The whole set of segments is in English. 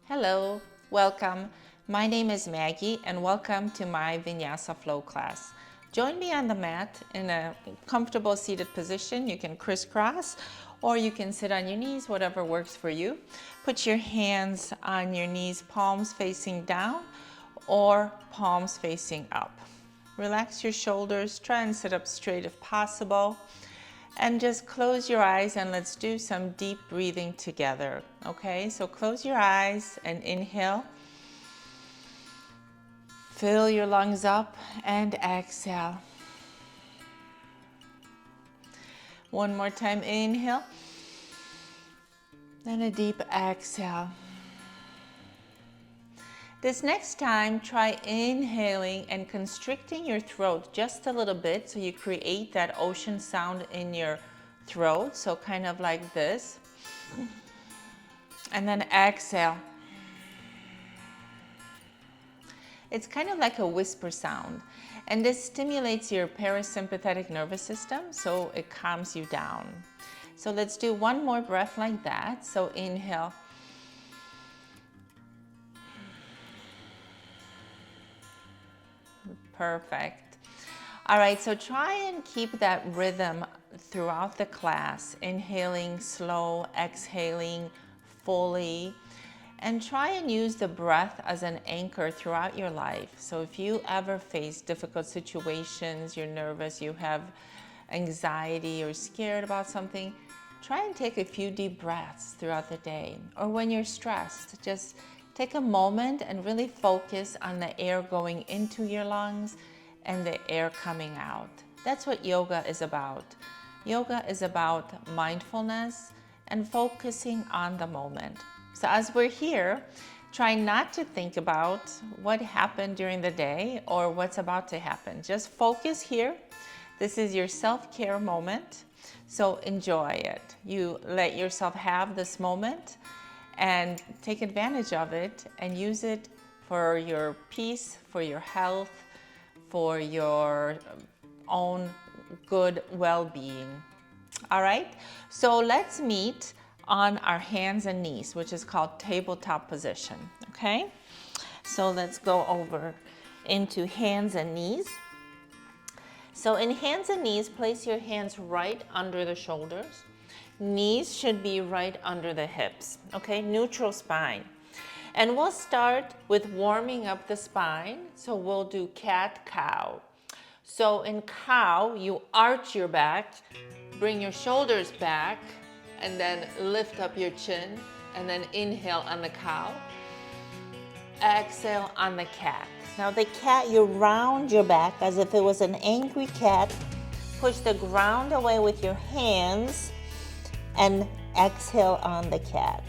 Hello, welcome. My name is Maggie and welcome to my Vinyasa Flow class. Join me on the mat in a comfortable seated position. You can crisscross or you can sit on your knees, whatever works for you. Put your hands on your knees, palms facing down or palms facing up. Relax your shoulders, try and sit up straight if possible. And just close your eyes and let's do some deep breathing together. Okay, so close your eyes and inhale. Fill your lungs up and exhale. One more time, inhale. Then a deep exhale. This next time, try inhaling and constricting your throat just a little bit so you create that ocean sound in your throat. So kind of like this. And then exhale. It's kind of like a whisper sound. And this stimulates your parasympathetic nervous system, so it calms you down. So let's do one more breath like that. So inhale. Perfect. All right, so try and keep that rhythm throughout the class, inhaling slow, exhaling fully, and try and use the breath as an anchor throughout your life. So if you ever face difficult situations, you're nervous, you have anxiety or scared about something, try and take a few deep breaths throughout the day. Or when you're stressed, just take a moment and really focus on the air going into your lungs and the air coming out. That's what yoga is about. Yoga is about mindfulness and focusing on the moment. So as we're here, try not to think about what happened during the day or what's about to happen. Just focus here. This is your self-care moment, so enjoy it. You let yourself have this moment and take advantage of it and use it for your peace, for your health, for your own good well-being. All right, so let's meet on our hands and knees, which is called tabletop position, okay? So let's go over into hands and knees. So in hands and knees, place your hands right under the shoulders. Knees should be right under the hips, okay? Neutral spine. And we'll start with warming up the spine. So we'll do cat-cow. So in cow, you arch your back, bring your shoulders back, and then lift up your chin, and then inhale on the cow. Exhale on the cat. Now the cat, you round your back as if it was an angry cat. Push the ground away with your hands and exhale on the cat.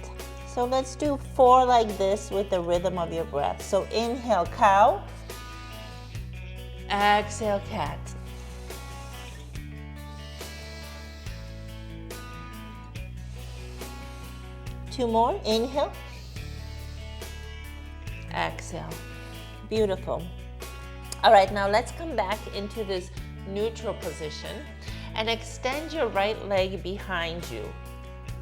So let's do 4 like this with the rhythm of your breath. So inhale, cow. Exhale, cat. Two more, inhale. Exhale. Beautiful. All right, now let's come back into this neutral position and extend your right leg behind you.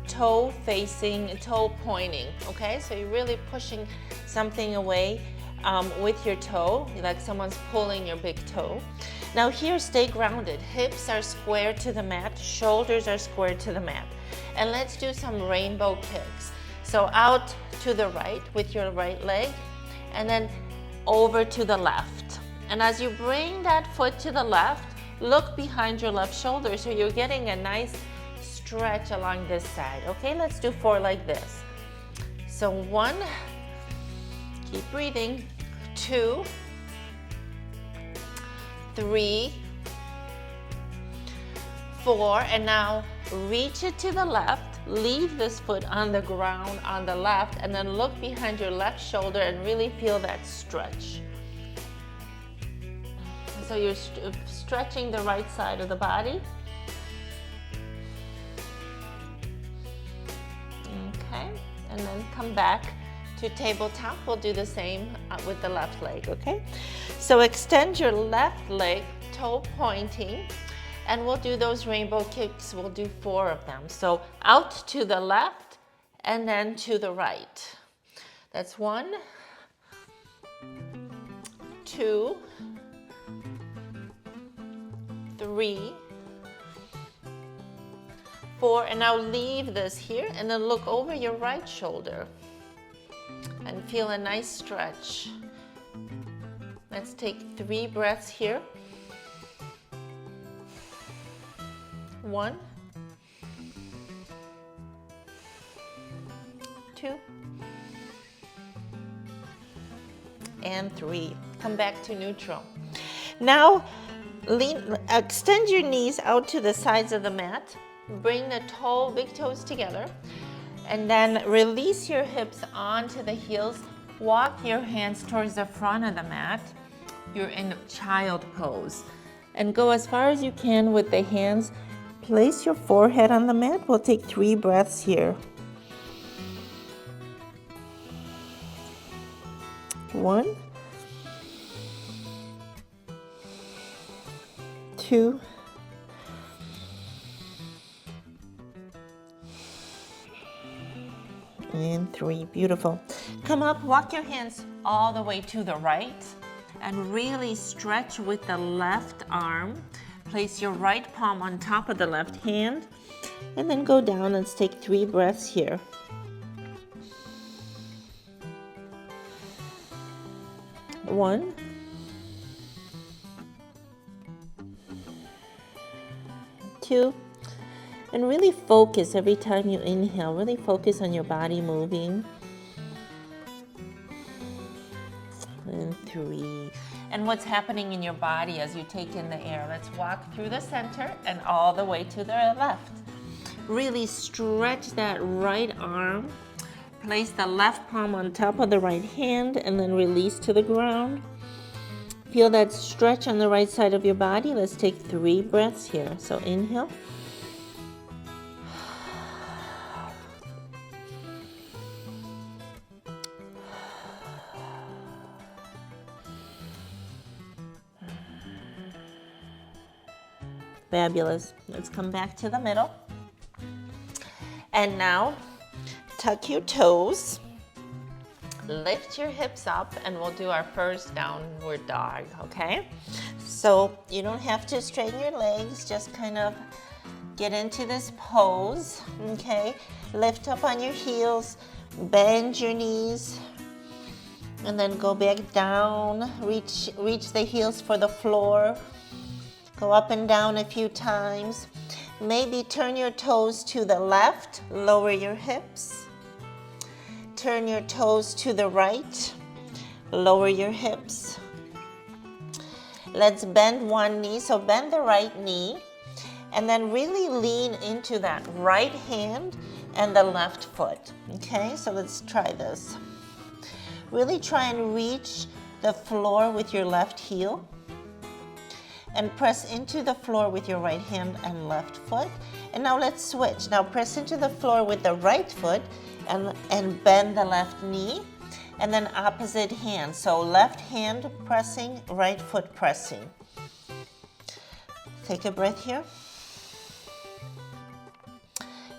Toe facing, toe pointing, okay? So you're really pushing something away with your toe, like someone's pulling your big toe. Now here, stay grounded. Hips are square to the mat, shoulders are square to the mat. And let's do some rainbow kicks. So out to the right with your right leg, and then over to the left. And as you bring that foot to the left, look behind your left shoulder so you're getting a nice stretch along this side. Okay, let's do 4 like this. So 1, keep breathing, 2, 3, 4, and now reach it to the left, leave this foot on the ground on the left, and then look behind your left shoulder and really feel that stretch. So you're stretching the right side of the body. Okay, and then come back to tabletop. We'll do the same with the left leg, okay? So extend your left leg, toe pointing, and we'll do those rainbow kicks. We'll do 4 of them. So out to the left and then to the right. That's 1, 2, 3, 4, and now leave this here and then look over your right shoulder and feel a nice stretch. Let's take 3 breaths here. 1, 2, and 3. Come back to neutral. Now, extend your knees out to the sides of the mat. Bring the big toes together, and then release your hips onto the heels. Walk your hands towards the front of the mat. You're in child pose. And go as far as you can with the hands. Place your forehead on the mat. We'll take 3 breaths here. 1, 2, and 3. Beautiful. Come up, walk your hands all the way to the right and really stretch with the left arm. Place your right palm on top of the left hand and then go down. Let's take 3 breaths here. 1, 2, and really focus every time you inhale. Really focus on your body moving. And 3. And what's happening in your body as you take in the air. Let's walk through the center and all the way to the left. Really stretch that right arm. Place the left palm on top of the right hand and then release to the ground. Feel that stretch on the right side of your body. Let's take 3 breaths here. So inhale. Fabulous. Let's come back to the middle. And now, tuck your toes, lift your hips up, and we'll do our first downward dog, okay? So you don't have to straighten your legs, just kind of get into this pose, okay? Lift up on your heels, bend your knees, and then go back down, reach the heels for the floor. Go up and down a few times. Maybe turn your toes to the left, lower your hips. Turn your toes to the right, lower your hips. Let's bend one knee, so bend the right knee, and then really lean into that right hand and the left foot, okay? So let's try this. Really try and reach the floor with your left heel, and press into the floor with your right hand and left foot. And now let's switch. Now press into the floor with the right foot and bend the left knee, and then opposite hand. So left hand pressing, right foot pressing. Take a breath here.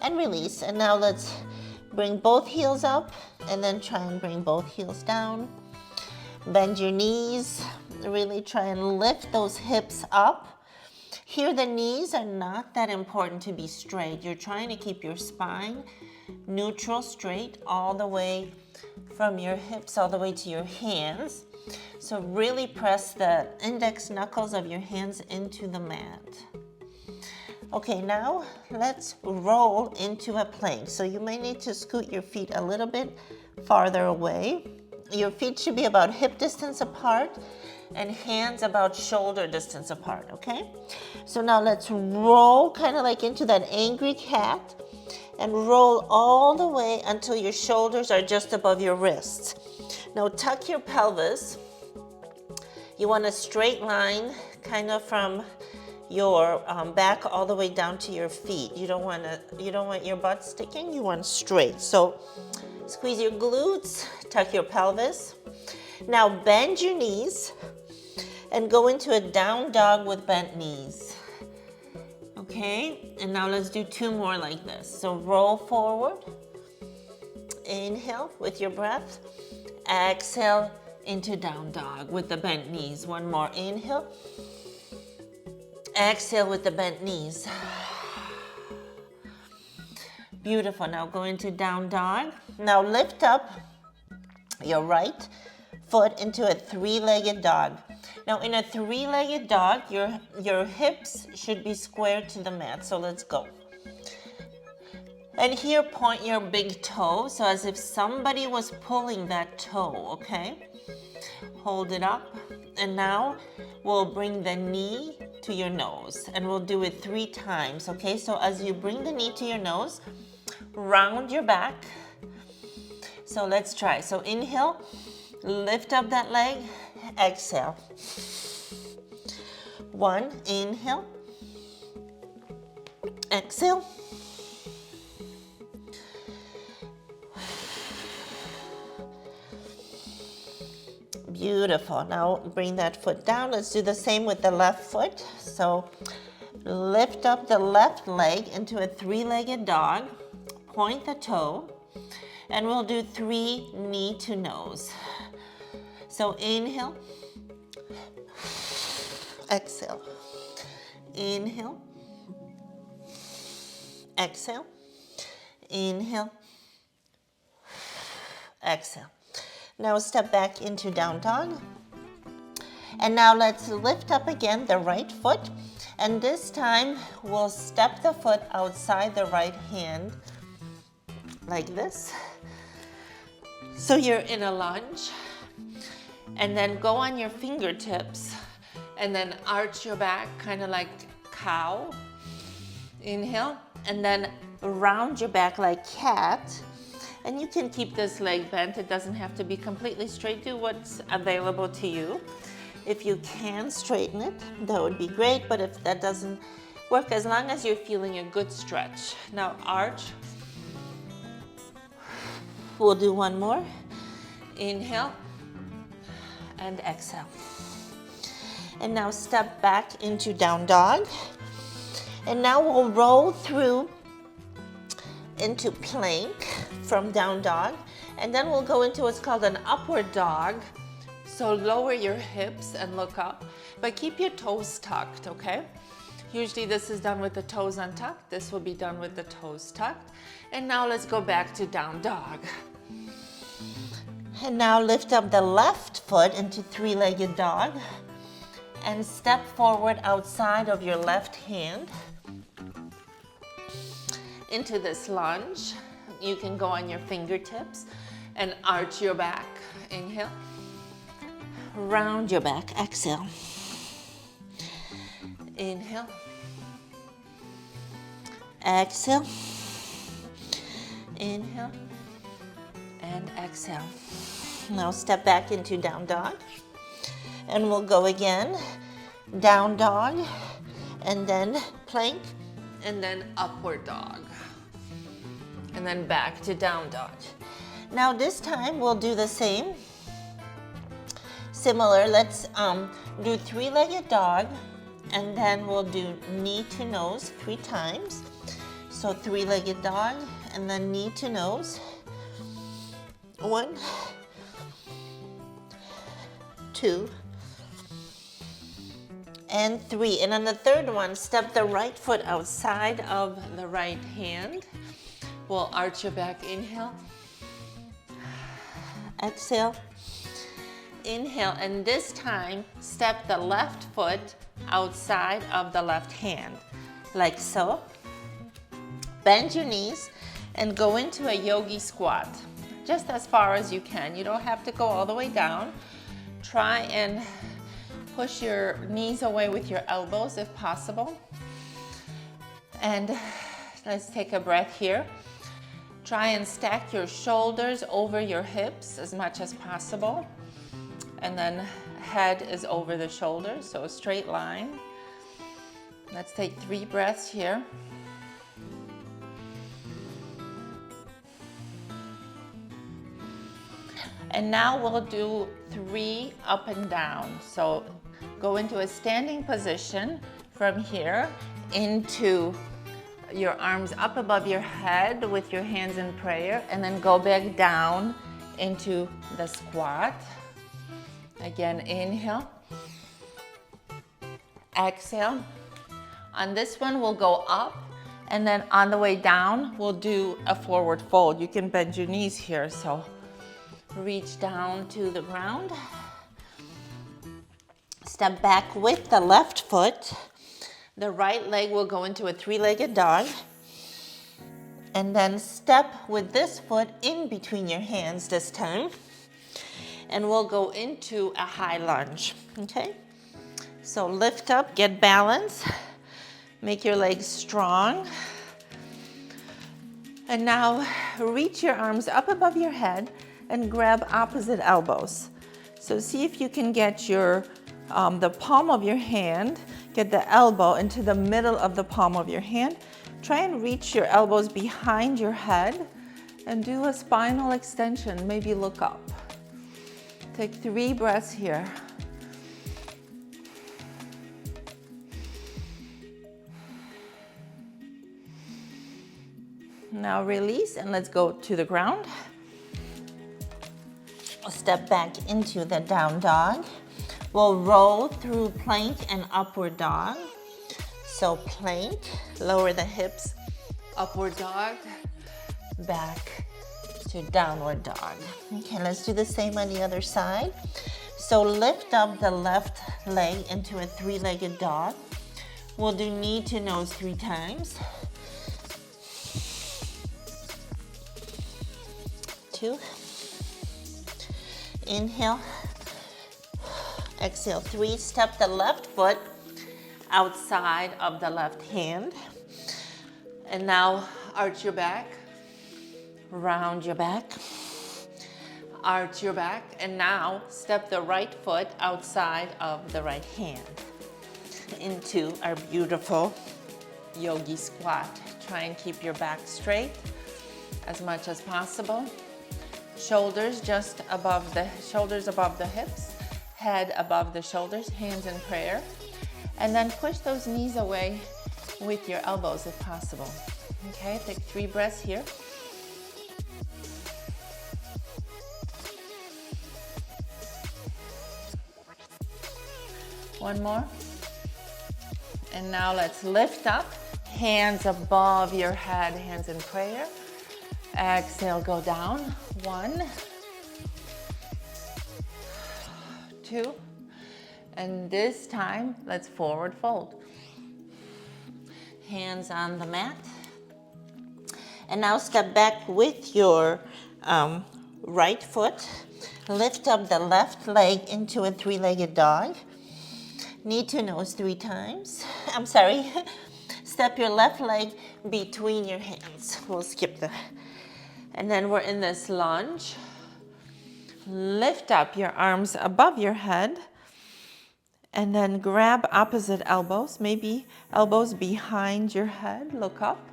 And release. And now let's bring both heels up and then try and bring both heels down. Bend your knees. Really try and lift those hips up. Here the knees are not that important to be straight. You're trying to keep your spine neutral, straight, all the way from your hips all the way to your hands. So really press the index knuckles of your hands into the mat. Okay, now let's roll into a plank. So you may need to scoot your feet a little bit farther away. Your feet should be about hip distance apart and hands about shoulder distance apart, okay? So now let's roll kind of like into that angry cat and roll all the way until your shoulders are just above your wrists. Now tuck your pelvis. You want a straight line kind of from your back all the way down to your feet. You don't want your butt sticking, you want straight. So squeeze your glutes, tuck your pelvis. Now bend your knees and go into a down dog with bent knees. Okay, and now let's do 2 more like this. So roll forward Inhale with your breath. Exhale into down dog with the bent knees. One more. Inhale. Exhale with the bent knees. Beautiful. Now go into down dog. Now lift up your right foot into a three-legged dog. Now in a three-legged dog, your hips should be square to the mat. So let's go. And here, point your big toe, so as if somebody was pulling that toe, okay? Hold it up. And now we'll bring the knee to your nose. And we'll do it 3 times, okay? So as you bring the knee to your nose, round your back. So let's try. So inhale, lift up that leg, exhale. 1, inhale, exhale. Beautiful. Now bring that foot down. Let's do the same with the left foot. So lift up the left leg into a three-legged dog. Point the toe. And we'll do 3 knee to nose. So inhale. Exhale. Inhale. Exhale. Inhale. Exhale. Now step back into down dog. And now let's lift up again the right foot. And this time we'll step the foot outside the right hand like this. So you're in a lunge. And then go on your fingertips and then arch your back, kind of like cow. Inhale. And then round your back like cat. And you can keep this leg bent. It doesn't have to be completely straight. Do what's available to you. If you can straighten it, that would be great. But if that doesn't work, as long as you're feeling a good stretch. Now arch. We'll do one more. Inhale and exhale. And now step back into down dog. And now we'll roll through into plank from down dog, and then we'll go into what's called an upward dog. So lower your hips and look up, but keep your toes tucked, okay? Usually this is done with the toes untucked. This will be done with the toes tucked. And now let's go back to down dog. And now lift up the left foot into three-legged dog and step forward outside of your left hand into this lunge. You can go on your fingertips and arch your back. Inhale. Round your back. Exhale. Inhale. Exhale. Inhale. And exhale. Now step back into down dog. And we'll go again. Down dog. And then plank. And then upward dog. And then back to down dog. Now this time we'll do the same. Similar, let's do three-legged dog, and then we'll do knee to nose 3 times. So three-legged dog, and then knee to nose. 1, 2, and 3. And on the third one, step the right foot outside of the right hand. We'll arch your back. Inhale. Exhale. Inhale, and this time step the left foot outside of the left hand, like so. Bend your knees and go into a yogi squat, just as far as you can. You don't have to go all the way down. Try and push your knees away with your elbows if possible. And let's take a breath here. Try and stack your shoulders over your hips as much as possible. And then head is over the shoulders, so a straight line. Let's take 3 breaths here. And now we'll do 3 up and down. So go into a standing position from here into your arms up above your head with your hands in prayer, and then go back down into the squat. Again, inhale, exhale. On this one, we'll go up, and then on the way down, we'll do a forward fold. You can bend your knees here, so reach down to the ground. Step back with the left foot. The right leg will go into a three-legged dog. And then step with this foot in between your hands this time. And we'll go into a high lunge, okay? So lift up, get balance. Make your legs strong. And now reach your arms up above your head and grab opposite elbows. So see if you can get your the palm of your hand, get the elbow into the middle of the palm of your hand. Try and reach your elbows behind your head and do a spinal extension. Maybe look up. Take 3 breaths here. Now release and let's go to the ground. Step back into the down dog. We'll roll through plank and upward dog. So plank, lower the hips, upward dog, back to downward dog. Okay, let's do the same on the other side. So lift up the left leg into a three-legged dog. We'll do knee to nose 3 times. 2. Inhale. Exhale, 3. Step the left foot outside of the left hand. And now arch your back, round your back, arch your back, and now step the right foot outside of the right hand into our beautiful yogi squat. Try and keep your back straight as much as possible. Shoulders just above the shoulders, above the hips, head above the shoulders, hands in prayer. And then push those knees away with your elbows if possible. Okay, take 3 breaths here. One more. And now let's lift up, hands above your head, hands in prayer. Exhale, go down. 1, 2, and this time, let's forward fold. Hands on the mat. And now step back with your right foot. Lift up the left leg into a three-legged dog. Knee to nose 3 times. I'm sorry. Step your left leg between your hands. We'll skip that. And then we're in this lunge. Lift up your arms above your head. And then grab opposite elbows, maybe elbows behind your head. Look up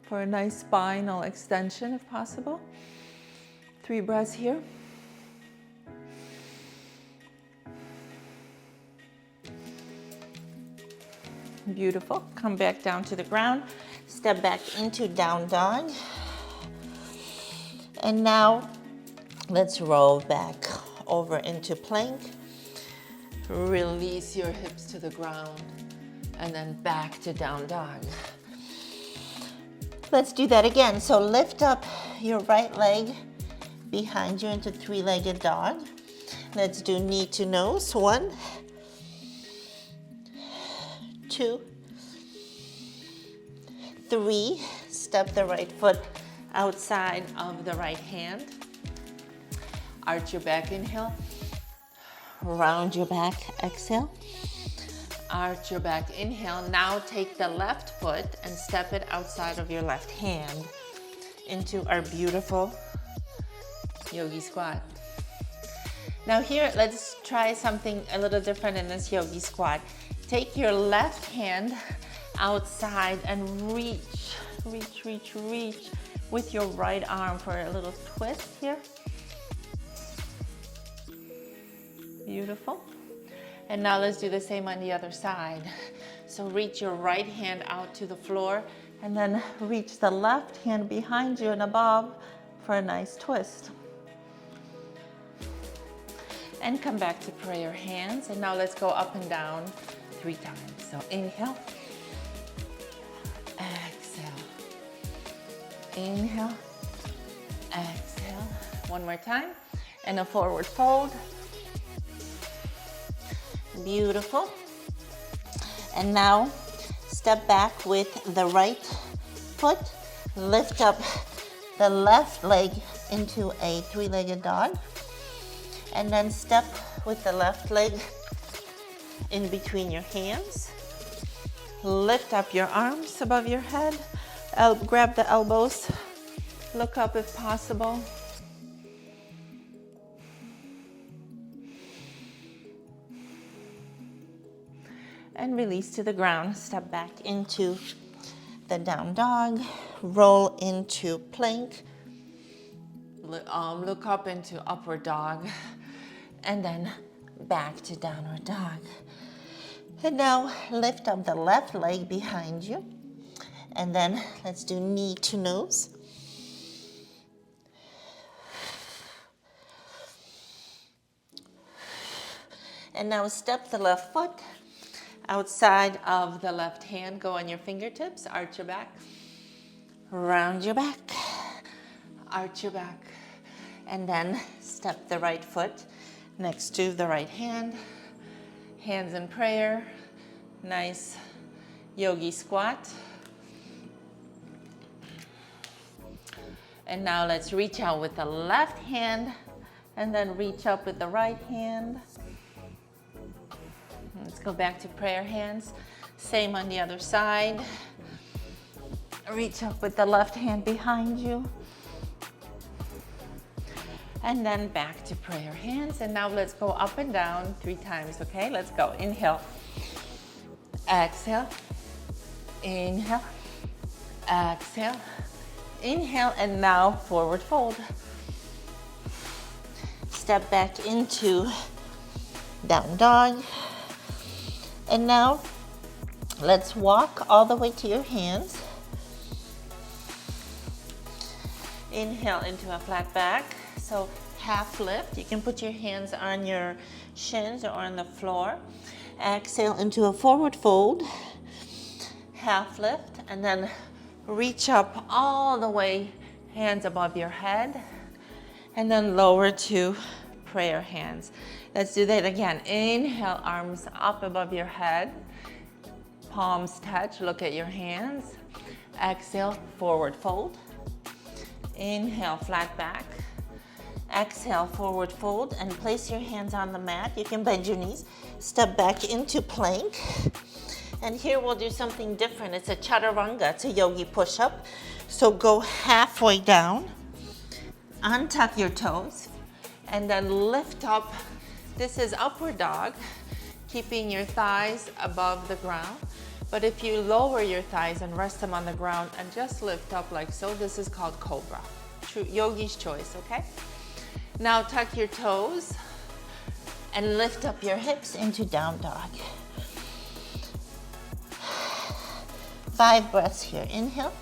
for a nice spinal extension if possible. 3 breaths here. Beautiful. Come back down to the ground. Step back into down dog. And now let's roll back over into plank. Release your hips to the ground and then back to down dog. Let's do that again. So lift up your right leg behind you into three-legged dog. Let's do knee to nose. 1, 2, 3. Step the right foot outside of the right hand. Arch your back, inhale. Round your back, exhale. Arch your back, inhale. Now take the left foot and step it outside of your left hand into our beautiful yogi squat. Now here, let's try something a little different in this yogi squat. Take your left hand outside and reach with your right arm for a little twist here. Beautiful. And now let's do the same on the other side. So reach your right hand out to the floor. And then reach the left hand behind you and above for a nice twist. And come back to prayer hands. And now let's go up and down 3 times. So inhale, exhale, inhale, exhale. One more time. And a forward fold. Beautiful. And now step back with the right foot. Lift up the left leg into a 3-legged dog. And then step with the left leg in between your hands. Lift up your arms above your head. Grab the elbows. Look up if possible. And release to the ground. Step back into the down dog. Roll into plank. Look up into upward dog. And then back to downward dog. And now lift up the left leg behind you. And then let's do knee to nose. And now step the left foot outside of the left hand. Go on your fingertips, arch your back, round your back, arch your back. And then step the right foot next to the right hand. Hands in prayer. Nice yogi squat. And now let's reach out with the left hand and then reach up with the right hand. Let's go back to prayer hands. Same on the other side. Reach up with the left hand behind you. And then back to prayer hands. And now let's go up and down 3 times, okay? Let's go. Inhale. Exhale. Inhale. Exhale. Inhale, and now forward fold. Step back into down dog. And now let's walk all the way to your hands. Inhale into a flat back. So half lift. You can put your hands on your shins or on the floor. Exhale into a forward fold. Half lift, and then reach up all the way, hands above your head, and then lower to prayer hands. Let's do that again. Inhale, arms up above your head. Palms touch, look at your hands. Exhale, forward fold. Inhale, flat back. Exhale, forward fold, and place your hands on the mat. You can bend your knees. Step back into plank. And here we'll do something different. It's a chaturanga, it's a yogi push-up. So go halfway down, untuck your toes, and then lift up. This is upward dog, keeping your thighs above the ground. But if you lower your thighs and rest them on the ground and just lift up like so, this is called cobra. True yogi's choice, okay? Now tuck your toes and lift up your hips into down dog. 5 breaths here. Inhale.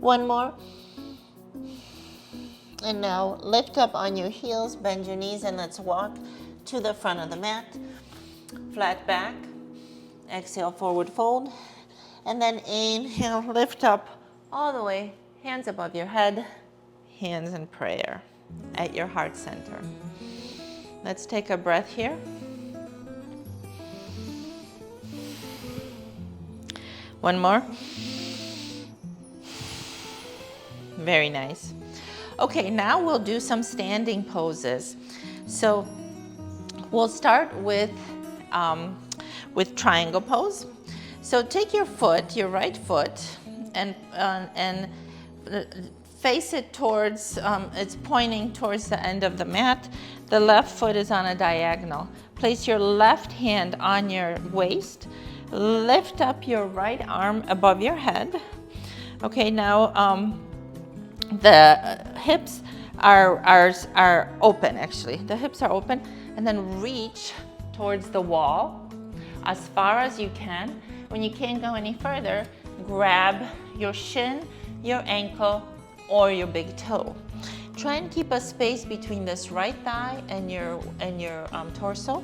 One more. And now lift up on your heels, bend your knees, and let's walk to the front of the mat. Flat back. Exhale, forward fold. And then inhale, lift up all the way, hands above your head, hands in prayer at your heart center. Let's take a breath here. One more. Very nice. Okay, now we'll do some standing poses. So we'll start with triangle pose. So take your foot, your right foot, and face it towards, it's pointing towards the end of the mat. The left foot is on a diagonal. Place your left hand on your waist. Lift up your right arm above your head. Okay, now the hips are open actually. The hips are open, and then reach towards the wall as far as you can. When you can't go any further, grab your shin, your ankle, or your big toe. Try and keep a space between this right thigh and your torso,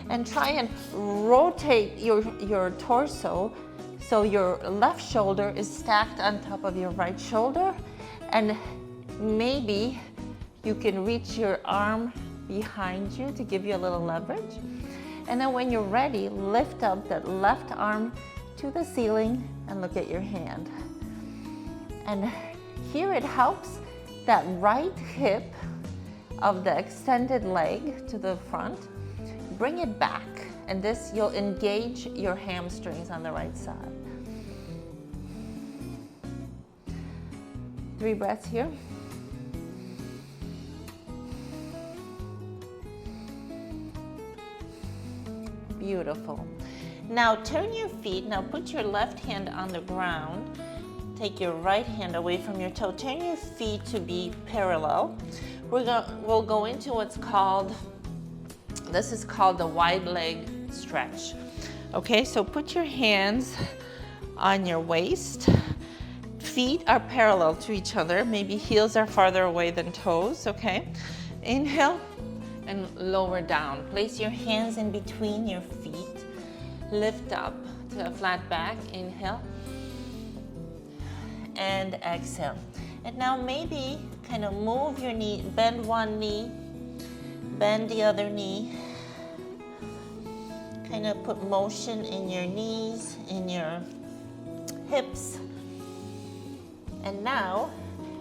and try and rotate your torso so your left shoulder is stacked on top of your right shoulder, and maybe you can reach your arm behind you to give you a little leverage. And then when you're ready, lift up that left arm to the ceiling and look at your hand. And here it helps that right hip of the extended leg to the front. Bring it back, and this, you'll engage your hamstrings on the right side. 3 breaths here. Beautiful. Now turn your feet. Now put your left hand on the ground. Take your right hand away from your toe. Turn your feet to be parallel. We'll go into what's called, this is called the wide leg stretch. Okay, so put your hands on your waist. Feet are parallel to each other. Maybe heels are farther away than toes, okay? Inhale and lower down. Place your hands in between your feet. Lift up to a flat back. Inhale and exhale. And now maybe kind of move your knee, bend one knee, bend the other knee. Kind of put motion in your knees, in your hips. And now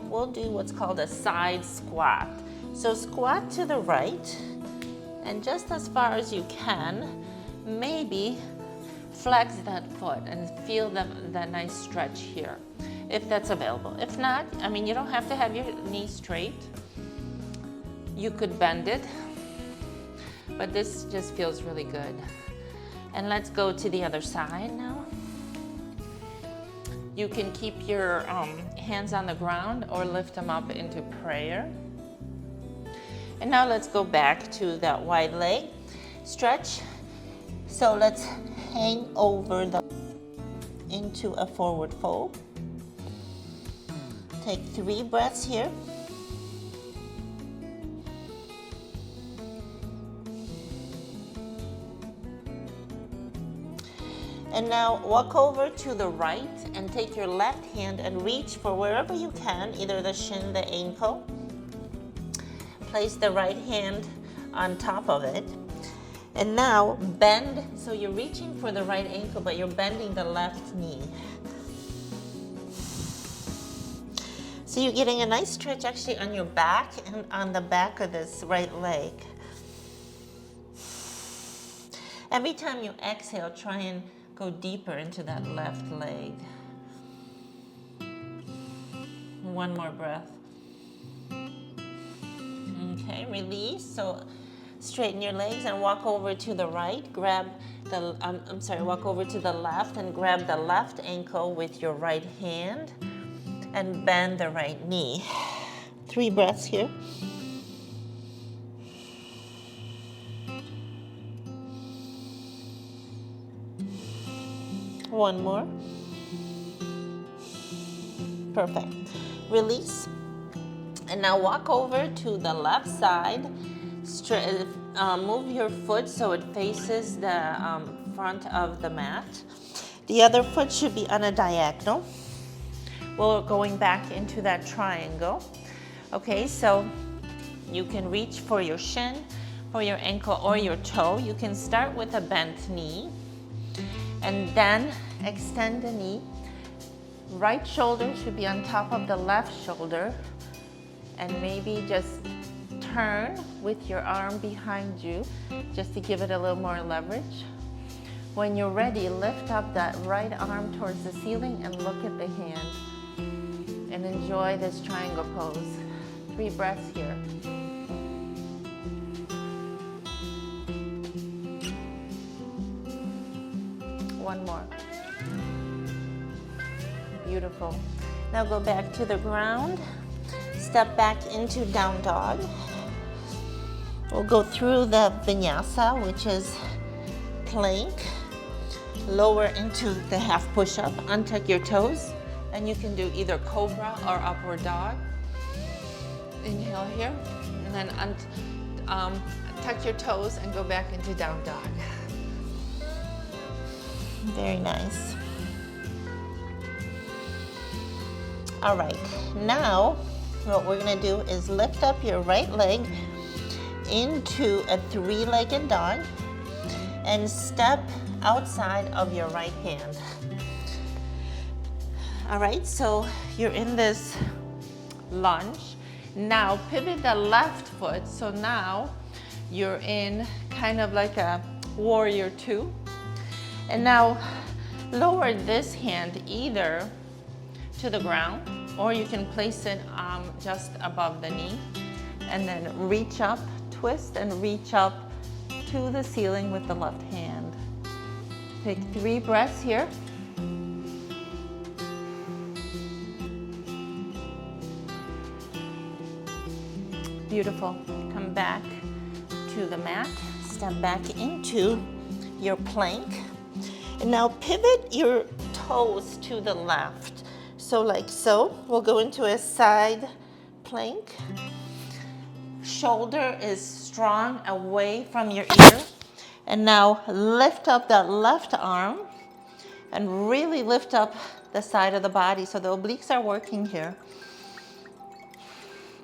we'll do what's called a side squat. So squat to the right, and just as far as you can, maybe flex that foot and feel that nice stretch here, if that's available. If not, I mean, you don't have to have your knee straight. You could bend it, but this just feels really good. And let's go to the other side now. You can keep your hands on the ground or lift them up into prayer. And now let's go back to that wide leg stretch. So let's hang over into a forward fold. Take 3 breaths here. And now walk over to the right and take your left hand and reach for wherever you can, either the shin, the ankle. Place the right hand on top of it. And now bend, so you're reaching for the right ankle, but you're bending the left knee. So you're getting a nice stretch actually on your back and on the back of this right leg. Every time you exhale, try and go deeper into that left leg. One more breath. Okay, release. So straighten your legs and walk over to the right. Grab the, walk over to the left and grab the left ankle with your right hand and bend the right knee. 3 breaths here. One more. Perfect. Release. And now walk over to the left side. Move your foot so it faces the front of the mat. The other foot should be on a diagonal. We're going back into that triangle. Okay, so you can reach for your shin, for your ankle, or your toe. You can start with a bent knee and then extend the knee. Right shoulder should be on top of the left shoulder, and maybe just turn with your arm behind you just to give it a little more leverage. When you're ready, lift up that right arm towards the ceiling and look at the hand and enjoy this triangle pose. 3 breaths here. One more. Beautiful. Now go back to the ground. Step back into down dog. We'll go through the vinyasa, which is plank. Lower into the half push-up. Untuck your toes. And you can do either cobra or upward dog. Inhale here. And then tuck your toes and go back into down dog. Very nice. All right, now what we're gonna do is lift up your right leg into a three-legged dog and step outside of your right hand. All right, so you're in this lunge. Now pivot the left foot, so now you're in kind of like a warrior two. And now lower this hand either to the ground, or you can place it just above the knee, and then reach up, twist and reach up to the ceiling with the left hand. Take 3 breaths here. Beautiful. Come back to the mat, step back into your plank, and now pivot your toes to the left. So like so, we'll go into a side plank. Shoulder is strong away from your ear. And now lift up that left arm and really lift up the side of the body. So the obliques are working here.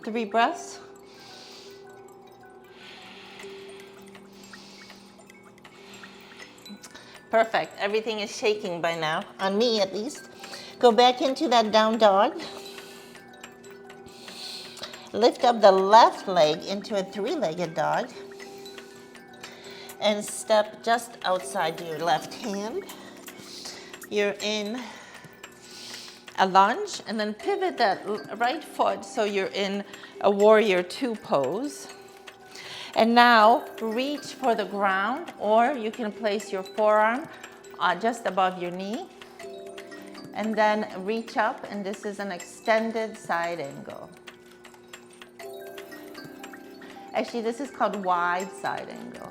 3 breaths. Perfect. Everything is shaking by now, on me at least. Go back into that down dog. Lift up the left leg into a three-legged dog. And step just outside your left hand. You're in a lunge, and then pivot that right foot so you're in a warrior two pose. And now reach for the ground, or you can place your forearm just above your knee. And then reach up, and this is an extended side angle. Actually, this is called wide side angle.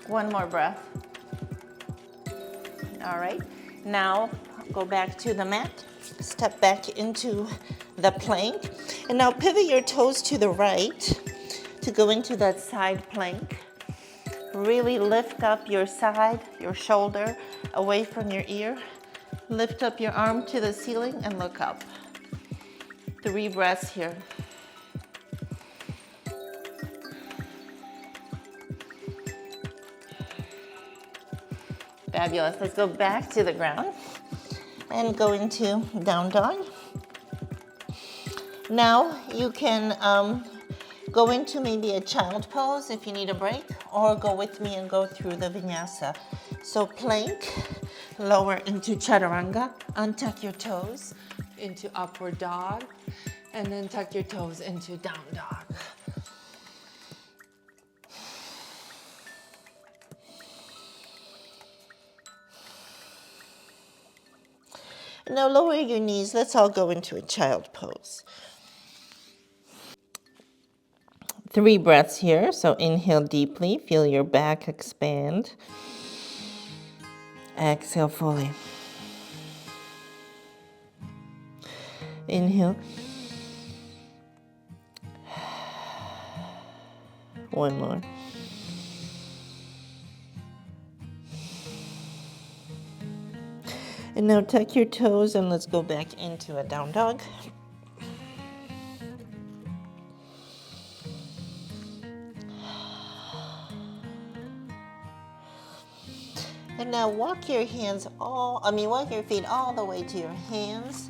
One more breath. All right, now go back to the mat, step back into the plank, and now pivot your toes to the right to go into that side plank. Really lift up your side, your shoulder away from your ear. Lift up your arm to the ceiling and look up. 3 breaths here. Fabulous. Let's go back to the ground and go into down dog. Now you can go into maybe a child pose if you need a break, or go with me and go through the vinyasa. So plank, lower into chaturanga, untuck your toes into upward dog, and then tuck your toes into down dog. Now lower your knees. Let's all go into a child pose. 3 breaths here. So inhale deeply. Feel your back expand. Exhale fully. Inhale. One more. And now tuck your toes and let's go back into a down dog. And now walk your walk your feet all the way to your hands.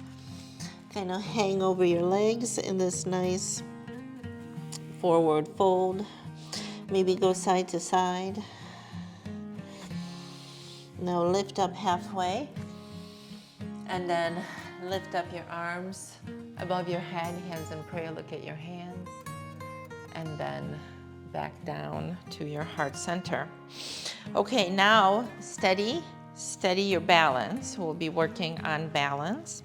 Kind of hang over your legs in this nice forward fold. Maybe go side to side. Now lift up halfway. And then lift up your arms above your head, hands in prayer, look at your hands. And then back down to your heart center. Okay, now steady your balance. We'll be working on balance.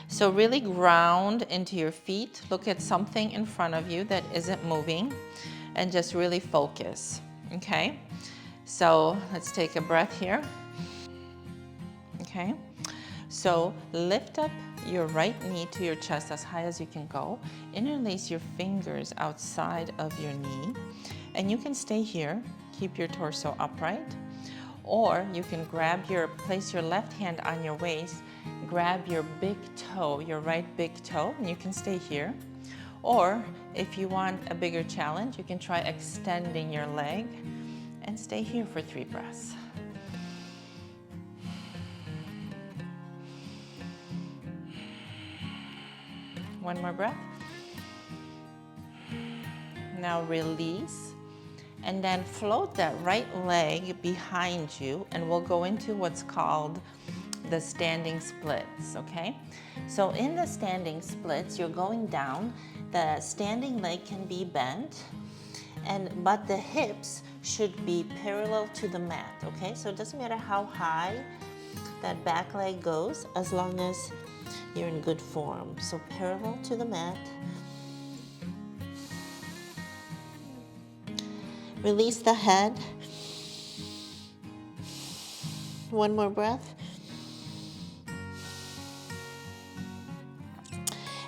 So really ground into your feet. Look at something in front of you that isn't moving and just really focus, okay? So let's take a breath here. Okay, so lift up your right knee to your chest as high as you can go. Interlace your fingers outside of your knee, and you can stay here. Keep your torso upright, or you can place your left hand on your waist, grab your big toe, your right big toe, and you can stay here. Or if you want a bigger challenge, you can try extending your leg and stay here for 3 breaths. One more breath. Now release, and then float that right leg behind you, and we'll go into what's called the standing splits, okay? So in the standing splits, you're going down, the standing leg can be bent, but the hips should be parallel to the mat, okay? So it doesn't matter how high that back leg goes, as long as you're in good form. So parallel to the mat. Release the head. One more breath.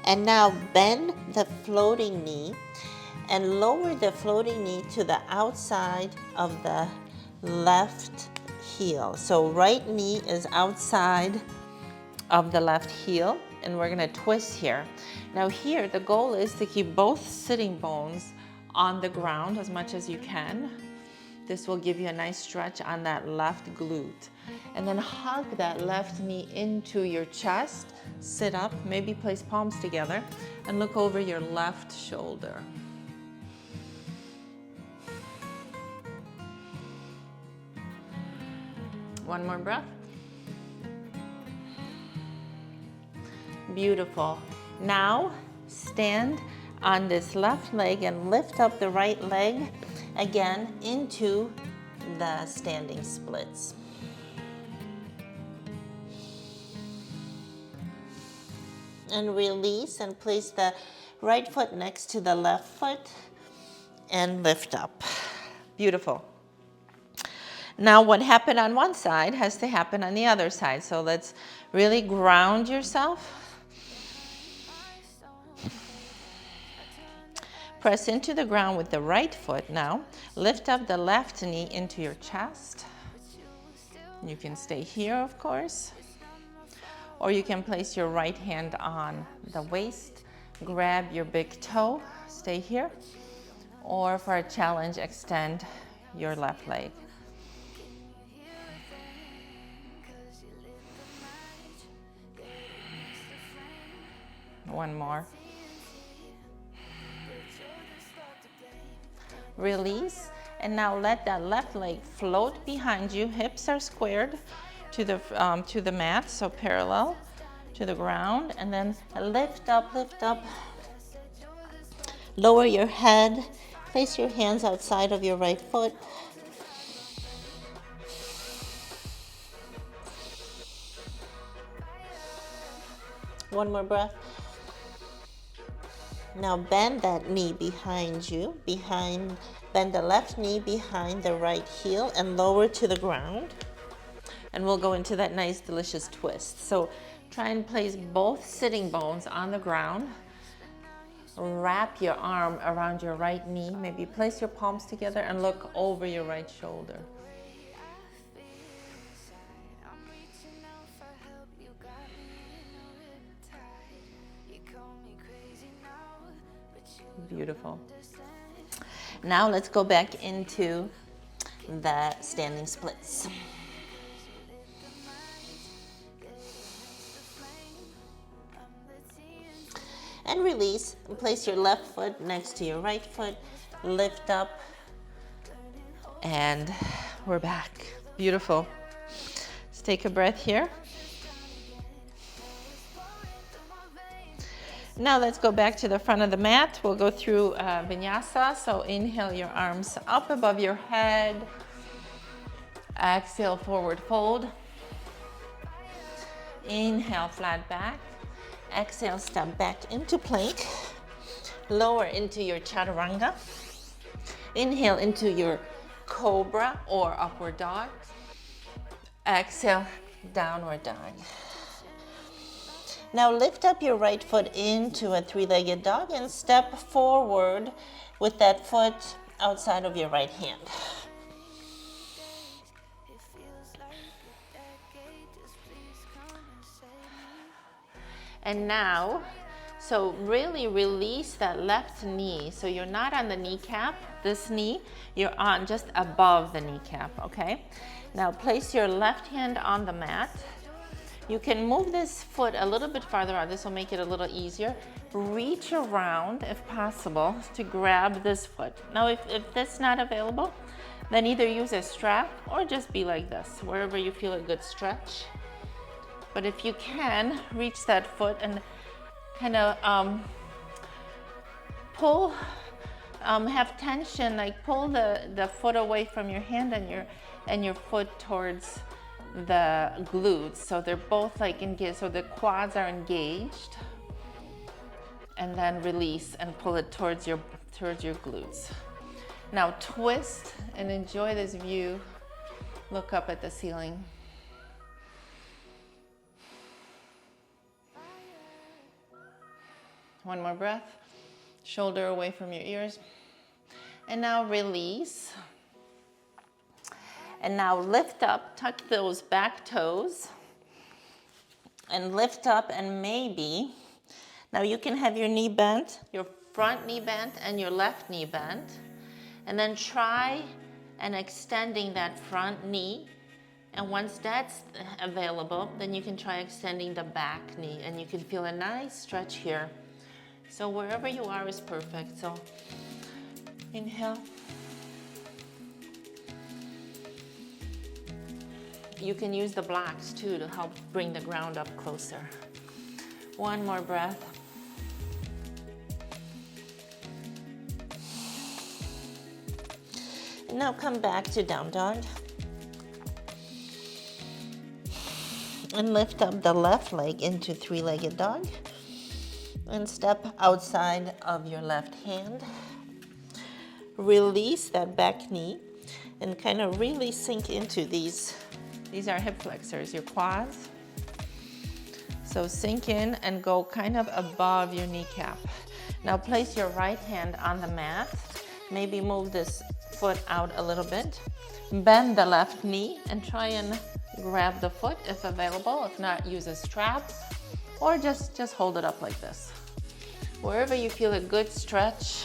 And now bend the floating knee and lower the floating knee to the outside of the left heel. So right knee is outside of the left heel, and we're gonna twist here. Now here, the goal is to keep both sitting bones on the ground as much as you can. This will give you a nice stretch on that left glute. And then hug that left knee into your chest, sit up, maybe place palms together, and look over your left shoulder. One more breath. Beautiful. Now stand on this left leg and lift up the right leg again into the standing splits. And release and place the right foot next to the left foot and lift up. Beautiful. Now what happened on one side has to happen on the other side. So let's really ground yourself. Press into the ground with the right foot now. Lift up the left knee into your chest. You can stay here, of course. Or you can place your right hand on the waist. Grab your big toe, stay here. Or for a challenge, extend your left leg. One more. Release, and now let that left leg float behind you. Hips are squared to the mat, so parallel to the ground, and then lift up, lift up. Lower your head, place your hands outside of your right foot. One more breath. Now bend that knee behind you, bend the left knee behind the right heel and lower to the ground. And we'll go into that nice, delicious twist. So try and place both sitting bones on the ground. Wrap your arm around your right knee. Maybe place your palms together and look over your right shoulder. Beautiful. Now let's go back into the standing splits. And release, and place your left foot next to your right foot, lift up, and we're back. Beautiful. Let's take a breath here. Now let's go back to the front of the mat. We'll go through vinyasa. So inhale your arms up above your head. Exhale, forward fold. Inhale, flat back. Exhale, step back into plank. Lower into your chaturanga. Inhale into your cobra or upward dog. Exhale, downward dog. Now lift up your right foot into a three-legged dog and step forward with that foot outside of your right hand. And now, so really release that left knee. So you're not on the kneecap, this knee, you're on just above the kneecap, okay? Now place your left hand on the mat. You can move this foot a little bit farther out. This will make it a little easier. Reach around, if possible, to grab this foot. Now, if that's not available, then either use a strap or just be like this, wherever you feel a good stretch. But if you can, reach that foot and kind of pull, have tension, like pull the foot away from your hand and your foot towards the glutes, so they're both like engaged, so the quads are engaged, and then release and pull it towards your glutes. Now twist and enjoy this view. Look up at the ceiling. One more breath. Shoulder away from your ears. And now release. And now lift up, tuck those back toes, and lift up, and maybe, now you can have your knee bent, your front knee bent and your left knee bent, and then try and extending that front knee. And once that's available, then you can try extending the back knee, and you can feel a nice stretch here. So wherever you are is perfect. So inhale. You can use the blocks too to help bring the ground up closer. One more breath. And now come back to down dog. And lift up the left leg into three-legged dog. And step outside of your left hand. Release that back knee and kind of really sink into these. These are hip flexors, your quads. So sink in and go kind of above your kneecap. Now place your right hand on the mat. Maybe move this foot out a little bit. Bend the left knee and try and grab the foot if available. If not, use a strap or just hold it up like this. Wherever you feel a good stretch.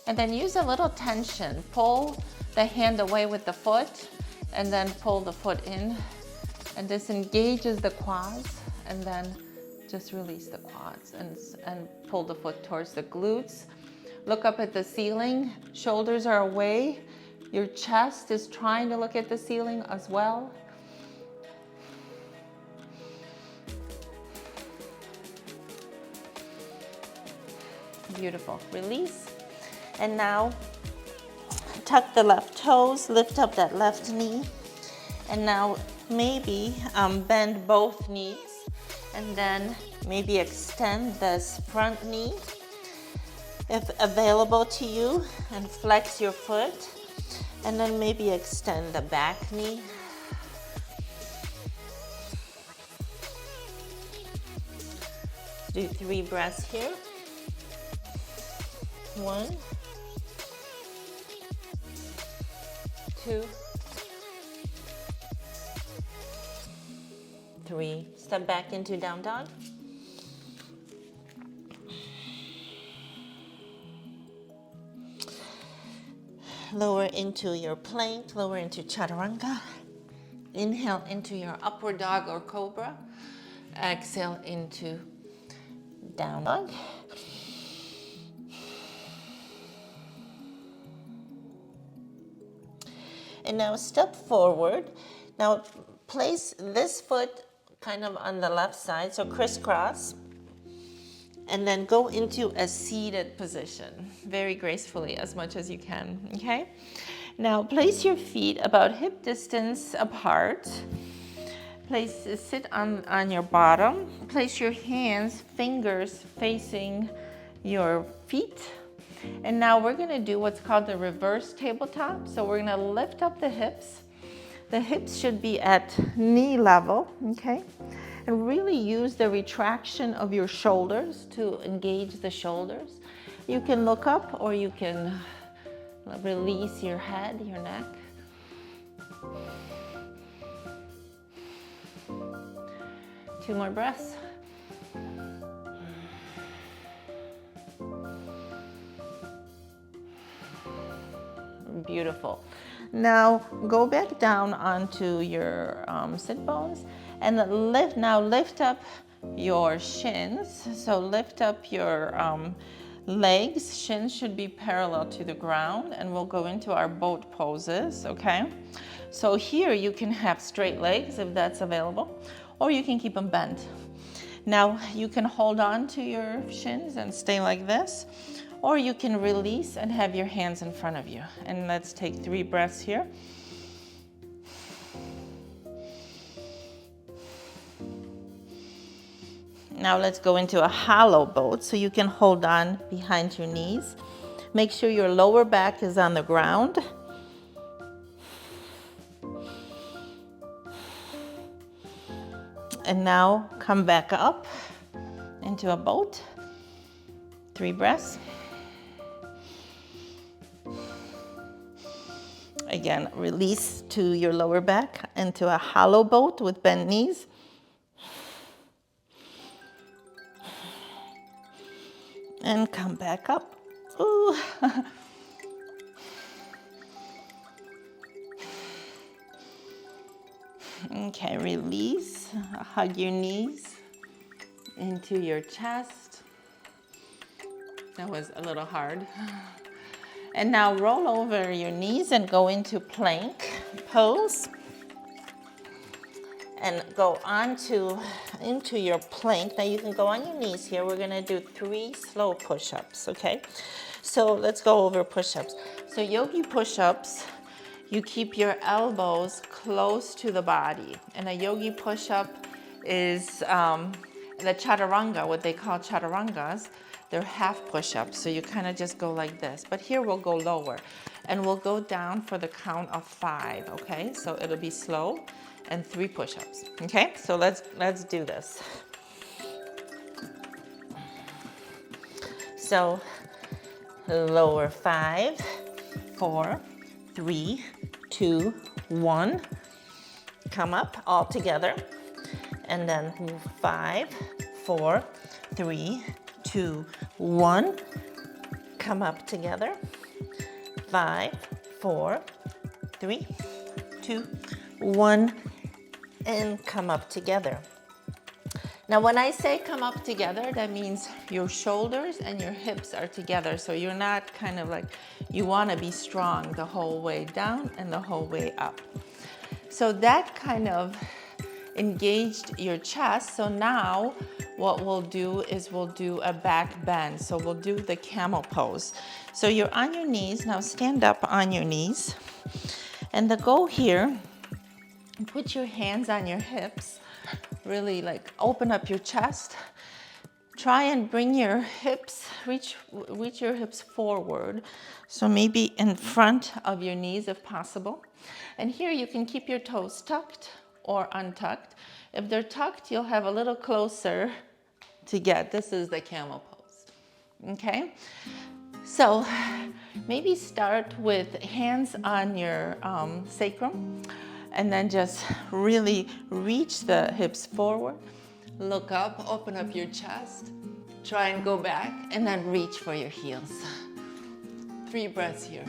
And then use a little tension. Pull the hand away with the foot and then pull the foot in, and this engages the quads, and then just release the quads and pull the foot towards the glutes. Look up at the ceiling, shoulders are away, your chest is trying to look at the ceiling as well. Beautiful, release. And now tuck the left toes, lift up that left knee, and now maybe bend both knees, and then maybe extend this front knee if available to you, and flex your foot, and then maybe extend the back knee. Do 3 breaths here. 1, 2, 3. Step back into down dog. Lower into your plank, lower into chaturanga. Inhale into your upward dog or cobra. Exhale into down dog. And now step forward. Now place this foot kind of on the left side, so crisscross. and then go into a seated position, very gracefully, as much as you can, okay? Now place your feet about hip distance apart. Sit on your bottom. Place your hands, fingers facing your feet. And now we're gonna do what's called the reverse tabletop. So we're gonna lift up the hips. The hips should be at knee level, okay? And really use the retraction of your shoulders to engage the shoulders. You can look up or you can release your head, your neck. Two more breaths. Beautiful. Now go back down onto your sit bones and lift up your shins. So lift up your legs. Shins should be parallel to the ground, and we'll go into our boat poses, okay? So here you can have straight legs if that's available, or you can keep them bent. Now you can hold on to your shins and stay like this, or you can release and have your hands in front of you. And let's take 3 breaths here. Now let's go into a hollow boat, so you can hold on behind your knees. Make sure your lower back is on the ground. And now come back up into a boat. 3 breaths. Again, release to your lower back into a hollow boat with bent knees. And come back up. Ooh. Okay, release. Hug your knees into your chest. That was a little hard. And now roll over your knees and go into plank pose. And go into your plank. Now you can go on your knees here. We're gonna do 3 slow push-ups, okay? So let's go over push-ups. So yogi push-ups, you keep your elbows close to the body. And a yogi push-up is the chaturanga, what they call chaturangas. They're half push-ups, so you kind of just go like this. But here we'll go lower, and we'll go down for the count of 5, okay? So it'll be slow, and 3 push-ups, okay? So let's do this. So lower 5, 4, 3, 2, 1. Come up all together, and then 5, 4, 3, 2, 1. Come up together. 5, 4, 3, 2, 1, and come up together. Now when I say come up together, that means your shoulders and your hips are together. So you're not kind of like, you want to be strong the whole way down and the whole way up. So that kind of engaged your chest. So now what we'll do is we'll do a back bend. So we'll do the camel pose. So you're on your knees. Now stand up on your knees. And the goal here, put your hands on your hips. Really like open up your chest. Try and bring your hips, reach your hips forward. So maybe in front of your knees if possible. And here you can keep your toes tucked or untucked. If they're tucked, you'll have a little closer to get. This is the camel pose, okay? So maybe start with hands on your sacrum, and then just really reach the hips forward. Look up, open up your chest. Try and go back, and then reach for your heels. 3 breaths here.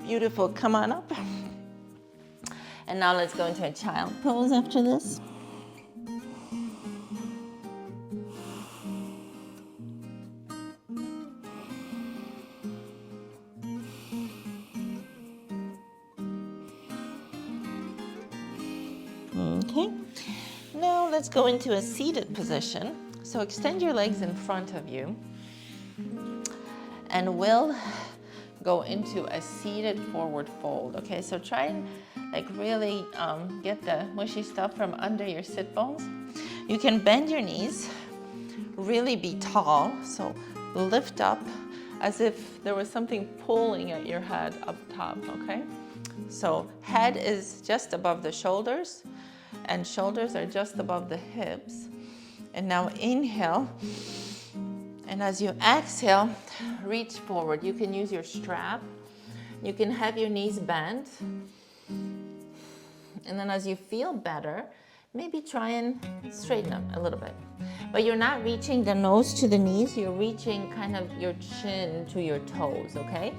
Beautiful, come on up. And now let's go into a child pose after this. Okay. Now let's go into a seated position. So extend your legs in front of you, and we'll go into a seated forward fold. Okay, so try and like really get the mushy stuff from under your sit bones. You can bend your knees, really be tall, so lift up as if there was something pulling at your head up top, okay? So head is just above the shoulders, and shoulders are just above the hips. And now inhale, and as you exhale, reach forward. You can use your strap. You can have your knees bent. And then as you feel better, maybe try and straighten up a little bit. But you're not reaching the nose to the knees, you're reaching kind of your chin to your toes, okay?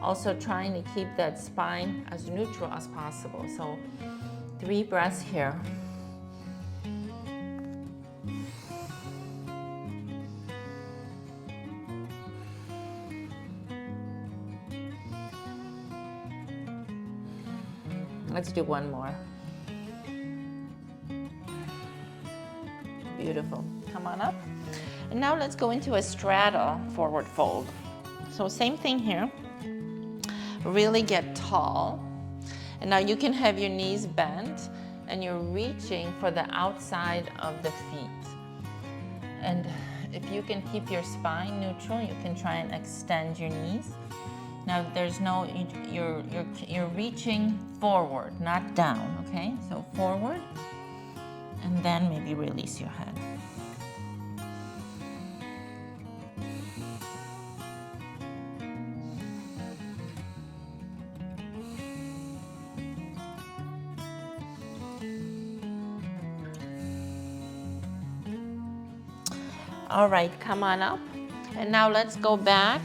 Also trying to keep that spine as neutral as possible. So 3 breaths here. Let's do one more. Beautiful. Come on up. And now let's go into a straddle forward fold. So same thing here. Really get tall. And now you can have your knees bent and you're reaching for the outside of the feet. And if you can keep your spine neutral, you can try and extend your knees. Now there's no, you're reaching forward, not down, okay? So forward, and then maybe release your head. All right, come on up. And now let's go back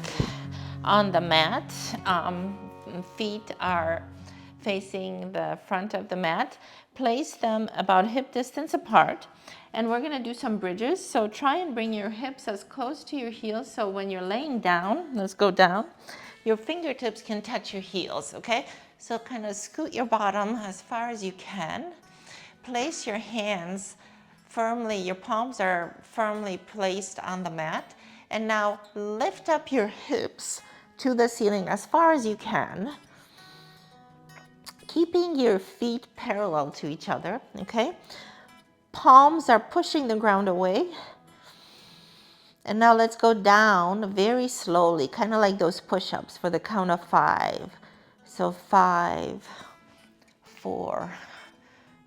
on the mat. Feet are facing the front of the mat. Place them about hip distance apart. And we're gonna do some bridges. So try and bring your hips as close to your heels. So when you're laying down, let's go down, your fingertips can touch your heels, okay? So kind of scoot your bottom as far as you can. Place your hands firmly, your palms are firmly placed on the mat. And now lift up your hips to the ceiling as far as you can, keeping your feet parallel to each other, okay? Palms are pushing the ground away. And now let's go down very slowly, kind of like those push-ups for the count of 5. So 5, 4,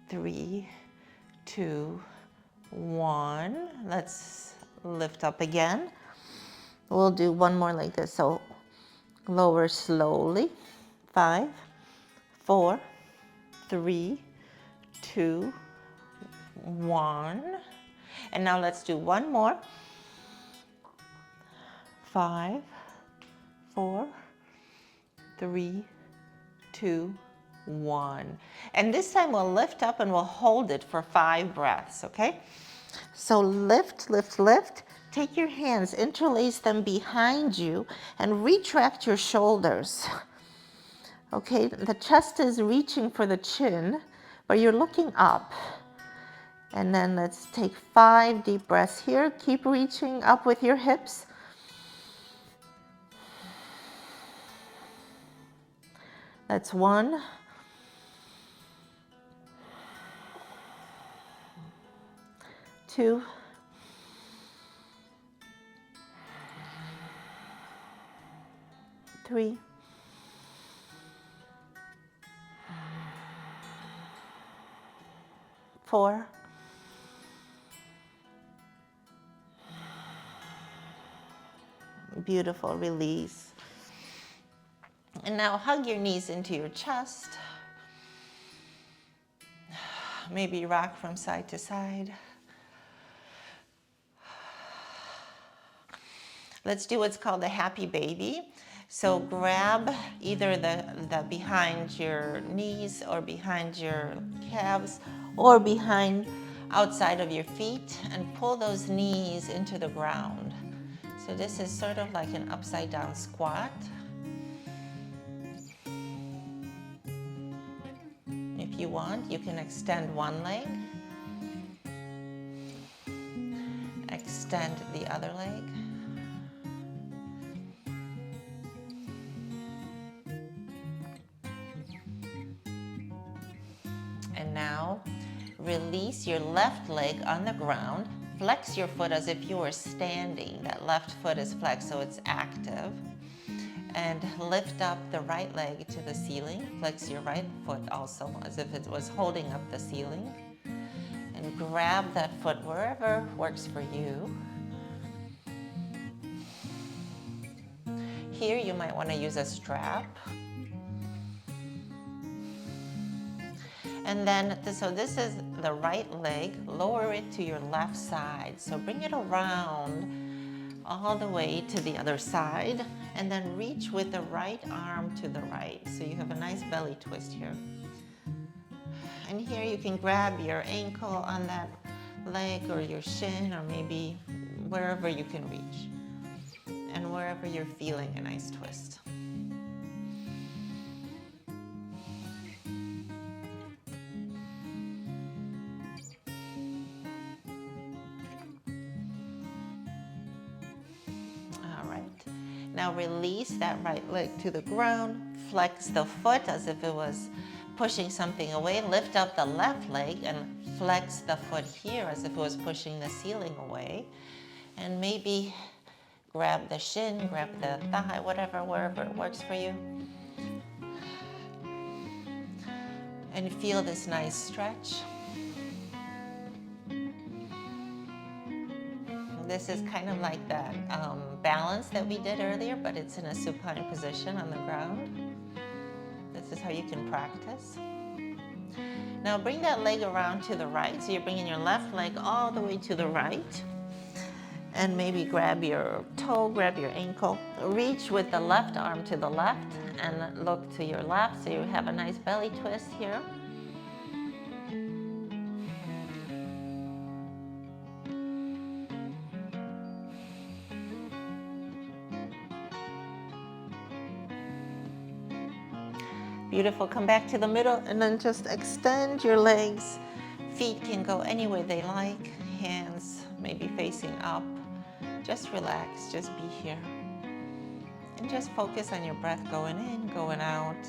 3, 2, 1. Let's lift up again. We'll do one more like this. So lower slowly. 5, 4, 3, 2, 1. And now let's do one more. 5, 4, 3, 2, 1. And this time we'll lift up and we'll hold it for 5 breaths, okay? So lift, lift, lift. Take your hands, interlace them behind you, and retract your shoulders. Okay, the chest is reaching for the chin, but you're looking up. And then let's take 5 deep breaths here. Keep reaching up with your hips. That's 1. 2. 3. 4. 5. Beautiful, release. And now hug your knees into your chest. Maybe rock from side to side. Let's do what's called a happy baby. So grab either the behind your knees or behind your calves or behind outside of your feet and pull those knees into the ground. So this is sort of like an upside down squat. If you want, you can extend one leg, extend the other leg. And now release your left leg on the ground. Flex your foot as if you were standing. That left foot is flexed, so it's active. And lift up the right leg to the ceiling. Flex your right foot also as if it was holding up the ceiling. And grab that foot wherever works for you. Here you might want to use a strap. And then, so this is the right leg, lower it to your left side. So bring it around all the way to the other side, and then reach with the right arm to the right. So you have a nice belly twist here. And here you can grab your ankle on that leg or your shin, or maybe wherever you can reach, and wherever you're feeling a nice twist. Now release that right leg to the ground, flex the foot as if it was pushing something away, lift up the left leg and flex the foot here as if it was pushing the ceiling away. And maybe grab the shin, grab the thigh, whatever, wherever it works for you. And feel this nice stretch. This is kind of like that balance that we did earlier, but it's in a supine position on the ground. This is how you can practice. Now bring that leg around to the right. So you're bringing your left leg all the way to the right. And maybe grab your toe, grab your ankle. Reach with the left arm to the left and look to your left. So you have a nice belly twist here. Beautiful. Come back to the middle and then just extend your legs. Feet can go any way they like. Hands maybe facing up. Just relax. Just be here. And just focus on your breath going in, going out.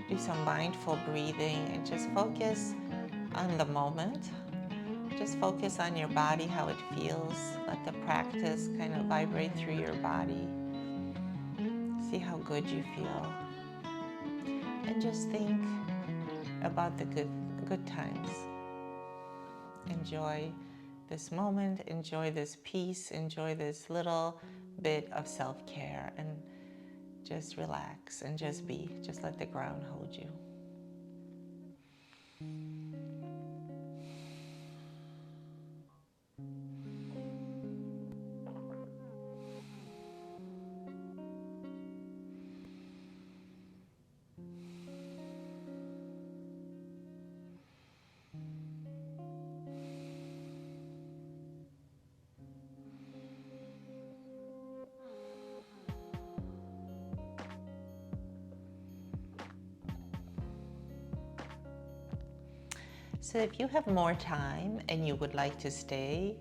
Do some mindful breathing and just focus on the moment. Just focus on your body, how it feels. Let the practice kind of vibrate through your body. See how good you feel. And just think about the good times. Enjoy this moment, enjoy this peace, enjoy this little bit of self-care, and just relax and just be. Just let the ground hold you. So if you have more time and you would like to stay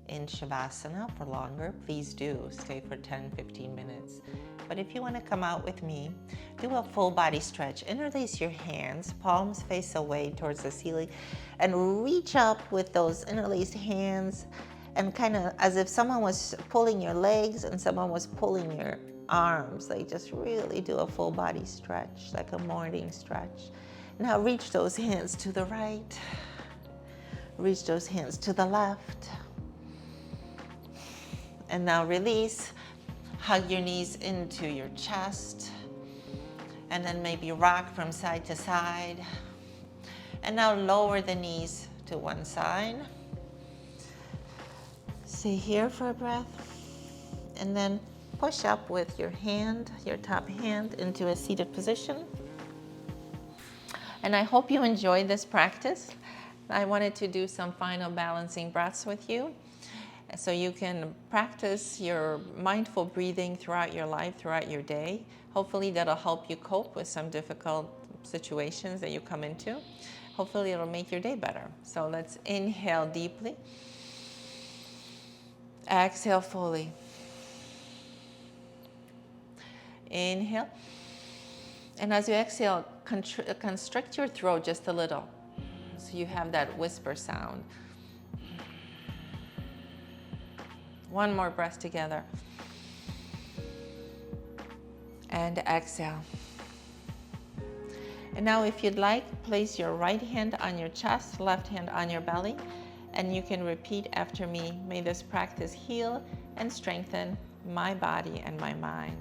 in Shavasana for longer, please do stay for 10-15 minutes. But if you want to come out with me, do a full body stretch. Interlace your hands, palms face away towards the ceiling, and reach up with those interlaced hands, and kind of as if someone was pulling your legs and someone was pulling your arms. Like just really do a full body stretch, like a morning stretch. Now reach those hands to the right. Reach those hands to the left. And now release. Hug your knees into your chest. And then maybe rock from side to side. And now lower the knees to one side. Stay here for a breath. And then push up with your hand, your top hand, into a seated position. And I hope you enjoyed this practice. I wanted to do some final balancing breaths with you so you can practice your mindful breathing throughout your life, throughout your day. Hopefully that'll help you cope with some difficult situations that you come into. Hopefully it'll make your day better. So let's inhale deeply. Exhale fully. Inhale. And as you exhale, constrict your throat just a little, so you have that whisper sound. One more breath together. And exhale. And now if you'd like, place your right hand on your chest, left hand on your belly, and you can repeat after me. May this practice heal and strengthen my body and my mind.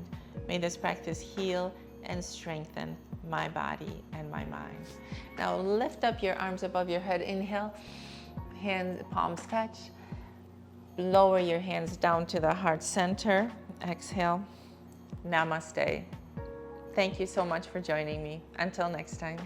May this practice heal and strengthen my body and my mind. Now lift up your arms above your head. Inhale, hands, palms touch. Lower your hands down to the heart center. Exhale. Namaste. Thank you so much for joining me. Until next time.